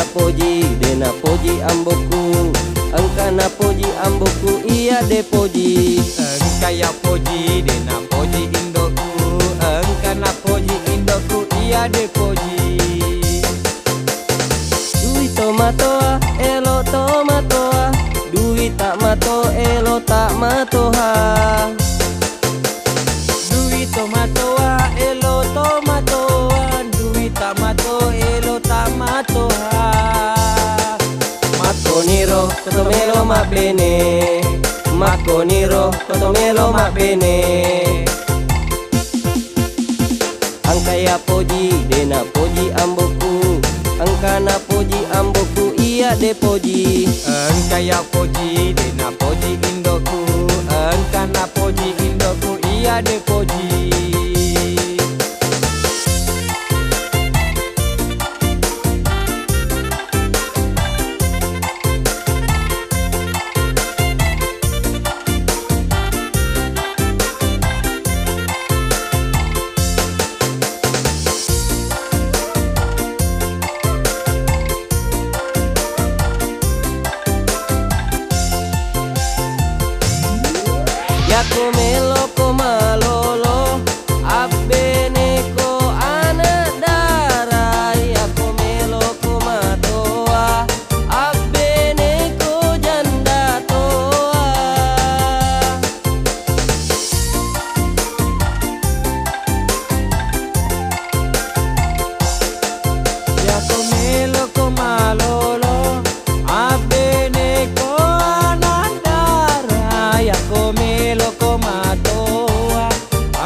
Angkana poji dena poji amboku, angkana poji amboku iya de poji. Engkaya poji dena poji indoku, engkana poji indoku iya de poji. Duit tomatoa elo tomatoa, duit tak mato elo tak matoha. Duit tomatoa elo tomatoa, duit tak mato elo tak matoha. Makoniro kotomelo ma bene, makoniro kotomelo ma bene. Angkaya poji dena poji amboku, angkana poji amboku iya de poji. Engkaya poji dena poji indoku, engkana poji indoku iya de poji. Yako melo ko malolo, abene ko anak dara. Yako melo ko matoa, abene ko janda toa. Yako melo ko malolo, abene ko anandara. Yako melo ko matoa,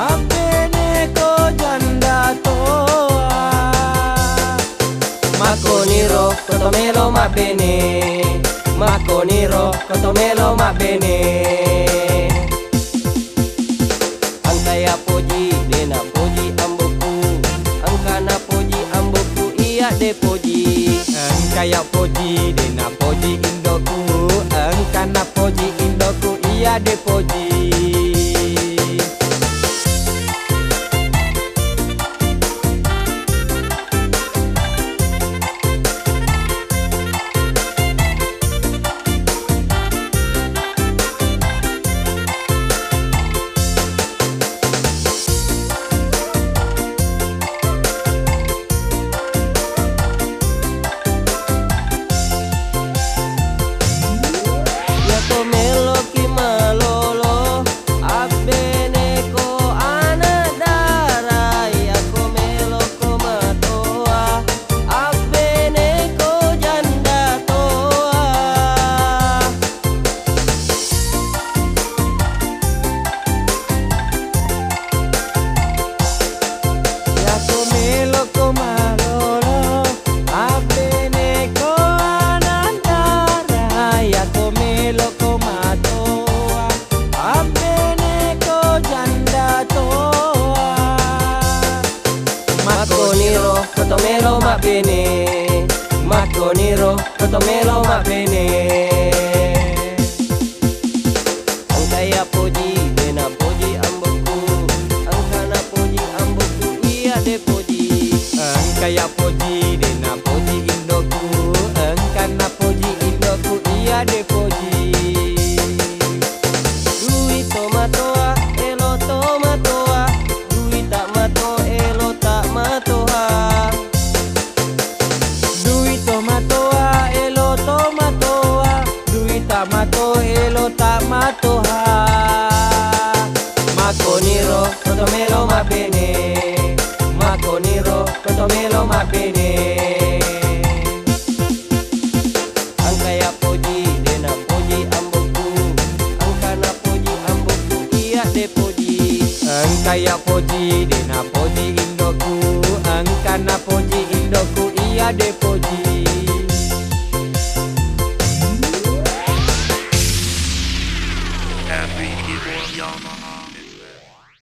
abene ko janda toa. Makoniro kotomelo ma bene, makoniro kotomelo ma bene. Angkaya poji dena poji amboku, angkana poji amboku iya de poji. Engkaya poji dena poji indoku, engkana poji indoku iya de poji. Yako melo ki malolo, abene ko anak dara. Yako melo ko matoa, abene ko janda toa. Yako melo ko malolo, abene ko anandara. Yako melo ko matoa, abene ko janda toa. Makoniro kotomelo ma bene, makoniro kotomelo ma bene. Angkaya poji dena poji amboku, angkana poji amboku iya de poji. Engkaya poji dena poji indoku, engkana poji indoku iya de poji. Duit tomatoa elo tomatoa, duit tak mato elo tak matoha. Duit tomatoa elo tomatoa, duit tak mato elo tak matoha. Makoniro kotomelo ma bene, makoniro kotomelo ma bene. Angkaya poji dena poji amboku, angkana poji amboku iya de poji. Engkaya poji dena poji indoku, engkana poji indoku iya de poji. Happy people, y'all know.